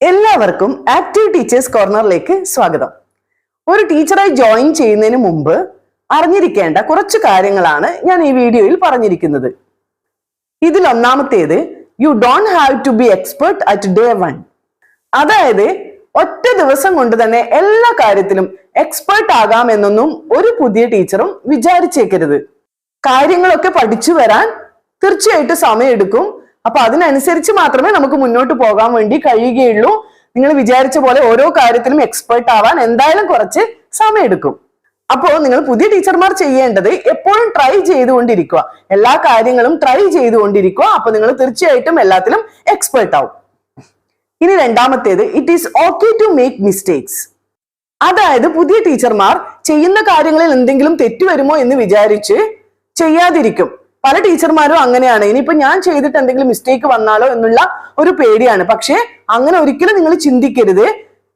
എല്ലാവർക്കും active teachers കോർണറിലേക്ക് സ്വാഗതം. ഒരു ടീച്ചറായി ജോയിൻ ചെയ്യുന്നതിന് മുമ്പ് അറിഞ്ഞിരിക്കേണ്ട കുറച്ച് കാര്യങ്ങളാണ് ഞാൻ ഈ വീഡിയോയിൽ പറഞ്ഞിരിക്കുന്നത്. ഇതിൽ ഒന്നാമത്തേത്, you don't have to be expert at day 1. അതായത് ഒറ്റ ദിവസം കൊണ്ട് തന്നെ എല്ലാ കാര്യത്തിലും എക്സ്പെർട്ട് ആകാം എന്നൊന്നും ഒരു പുതിയ ടീച്ചറും വിചാരിച്ചേക്കരുത്. കാര്യങ്ങളൊക്കെ പഠിച്ചു വരാൻ തീർച്ചയായിട്ടും സമയമെടുക്കും. അപ്പൊ അതിനനുസരിച്ച് മാത്രമേ നമുക്ക് മുന്നോട്ട് പോകാൻ വേണ്ടി കഴിയുകയുള്ളൂ. നിങ്ങൾ വിചാരിച്ച പോലെ ഓരോ കാര്യത്തിലും എക്സ്പെർട്ട് ആവാൻ എന്തായാലും കുറച്ച് സമയമെടുക്കും. അപ്പോൾ നിങ്ങൾ പുതിയ ടീച്ചർമാർ ചെയ്യേണ്ടത് എപ്പോഴും ട്രൈ ചെയ്തുകൊണ്ടിരിക്കുക, എല്ലാ കാര്യങ്ങളും ട്രൈ ചെയ്തുകൊണ്ടിരിക്കുക. അപ്പൊ നിങ്ങൾ തീർച്ചയായിട്ടും എല്ലാത്തിലും എക്സ്പെർട്ട് ആവും. ഇനി രണ്ടാമത്തേത്, it is okay to make mistakes. അതായത് പുതിയ ടീച്ചർമാർ ചെയ്യുന്ന കാര്യങ്ങളിൽ എന്തെങ്കിലും തെറ്റ് വരുമോ എന്ന് വിചാരിച്ച് ചെയ്യാതിരിക്കും. പല ടീച്ചർമാരും അങ്ങനെയാണ്. ഇനിയിപ്പോ ഞാൻ ചെയ്തിട്ട് എന്തെങ്കിലും മിസ്റ്റേക്ക് വന്നാലോ എന്നുള്ള ഒരു പേടിയാണ്. പക്ഷെ അങ്ങനെ ഒരിക്കലും നിങ്ങൾ ചിന്തിക്കരുത്.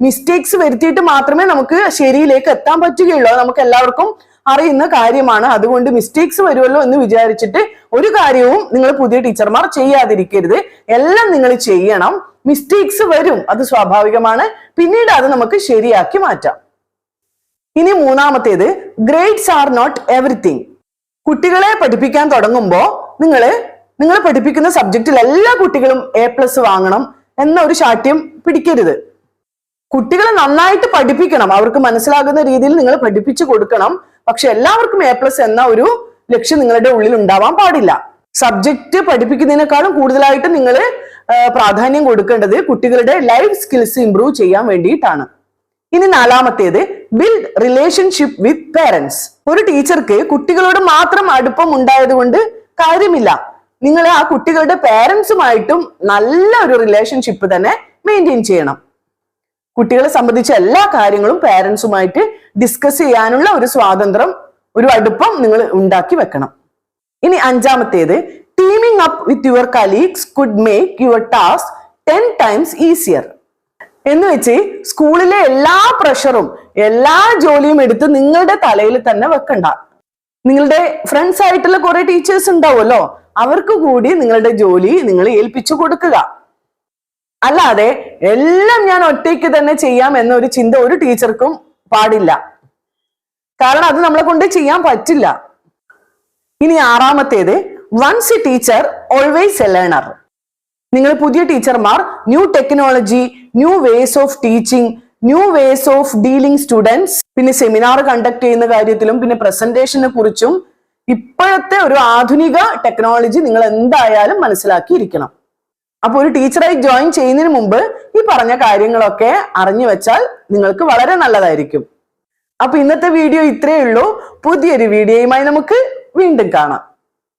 മിസ്റ്റേക്സ് വരുത്തിയിട്ട് മാത്രമേ നമുക്ക് ശരിയിലേക്ക് എത്താൻ പറ്റുകയുള്ളൂ. നമുക്ക് എല്ലാവർക്കും അറിയുന്ന കാര്യമാണ്. അതുകൊണ്ട് മിസ്റ്റേക്സ് വരുമല്ലോ എന്ന് വിചാരിച്ചിട്ട് ഒരു കാര്യവും നിങ്ങൾ പുതിയ ടീച്ചർമാർ ചെയ്യാതിരിക്കരുത്. എല്ലാം നിങ്ങൾ ചെയ്യണം. മിസ്റ്റേക്സ് വരും, അത് സ്വാഭാവികമാണ്. പിന്നീട് അത് നമുക്ക് ശരിയാക്കി മാറ്റാം. ഇനി മൂന്നാമത്തേത്, ഗ്രേഡ്സ് ആർ നോട്ട് എവറിത്തിങ്. കുട്ടികളെ പഠിപ്പിക്കാൻ തുടങ്ങുമ്പോൾ നിങ്ങൾ പഠിപ്പിക്കുന്ന സബ്ജക്റ്റിൽ എല്ലാ കുട്ടികളും A+ വാങ്ങണം എന്ന ഒരു ശാഠ്യം പിടിക്കരുത്. കുട്ടികളെ നന്നായിട്ട് പഠിപ്പിക്കണം, അവർക്ക് മനസ്സിലാകുന്ന രീതിയിൽ നിങ്ങൾ പഠിപ്പിച്ചു കൊടുക്കണം. പക്ഷെ എല്ലാവർക്കും A+ എന്ന ഒരു ലക്ഷ്യം നിങ്ങളുടെ ഉള്ളിൽ ഉണ്ടാവാൻ പാടില്ല. സബ്ജക്റ്റ് പഠിപ്പിക്കുന്നതിനേക്കാളും കൂടുതലായിട്ട് നിങ്ങൾ പ്രാധാന്യം കൊടുക്കേണ്ടത് കുട്ടികളുടെ ലൈഫ് സ്കിൽസ് ഇംപ്രൂവ് ചെയ്യാൻ വേണ്ടിയിട്ടാണ്. ഇനി നാലാമത്തേത്, ബിൽഡ് റിലേഷൻഷിപ്പ് വിത്ത് പേരൻസ്. ഒരു ടീച്ചർക്ക് കുട്ടികളോട് മാത്രം അടുപ്പം ഉണ്ടായത് കൊണ്ട് കാര്യമില്ല. നിങ്ങൾ ആ കുട്ടികളുടെ പേരൻസുമായിട്ടും നല്ല ഒരു റിലേഷൻഷിപ്പ് തന്നെ മെയിൻറ്റെയിൻ ചെയ്യണം. കുട്ടികളെ സംബന്ധിച്ച എല്ലാ കാര്യങ്ങളും പേരൻസുമായിട്ട് ഡിസ്കസ് ചെയ്യാനുള്ള ഒരു സ്വാതന്ത്ര്യം, ഒരു അടുപ്പം നിങ്ങൾ ഉണ്ടാക്കി വെക്കണം. ഇനി അഞ്ചാമത്തേത്, teaming up with your colleagues could make your task 10 times easier. എന്ന് വെച്ച് സ്കൂളിലെ എല്ലാ പ്രഷറും എല്ലാ ജോലിയും എടുത്ത് നിങ്ങളുടെ തലയിൽ തന്നെ വെക്കണ്ട. നിങ്ങളുടെ ഫ്രണ്ട്സ് ആയിട്ടുള്ള കുറെ ടീച്ചേഴ്സ് ഉണ്ടാവുമല്ലോ, അവർക്ക് കൂടി നിങ്ങളുടെ ജോലി നിങ്ങൾ ഏൽപ്പിച്ചു കൊടുക്കുക. അല്ലാതെ എല്ലാം ഞാൻ ഒറ്റയ്ക്ക് തന്നെ ചെയ്യാം എന്നൊരു ചിന്ത ഒരു ടീച്ചർക്കും പാടില്ല. കാരണം അത് നമ്മളെ കൊണ്ട് ചെയ്യാൻ പറ്റില്ല. ഇനി ആറാമത്തേത്, once a teacher always a learner. നിങ്ങൾ പുതിയ ടീച്ചർമാർ new technology, new ways of teaching, new ways of dealing students, പിന്നെ സെമിനാർ കണ്ടക്ട് ചെയ്യുന്ന കാര്യത്തിലും പിന്നെ പ്രസന്റേഷനെ കുറിച്ചും ഇപ്പോഴത്തെ ഒരു ആധുനിക ടെക്നോളജി നിങ്ങൾ എന്തായാലും മനസ്സിലാക്കിയിരിക്കണം. അപ്പൊ ഒരു ടീച്ചറായി ജോയിൻ ചെയ്യുന്നതിന് മുമ്പ് ഈ പറഞ്ഞ കാര്യങ്ങളൊക്കെ അറിഞ്ഞു വെച്ചാൽ നിങ്ങൾക്ക് വളരെ നല്ലതായിരിക്കും. അപ്പൊ ഇന്നത്തെ വീഡിയോ ഇത്രയേ ഉള്ളൂ. പുതിയൊരു വീഡിയോയുമായി നമുക്ക് വീണ്ടും കാണാം.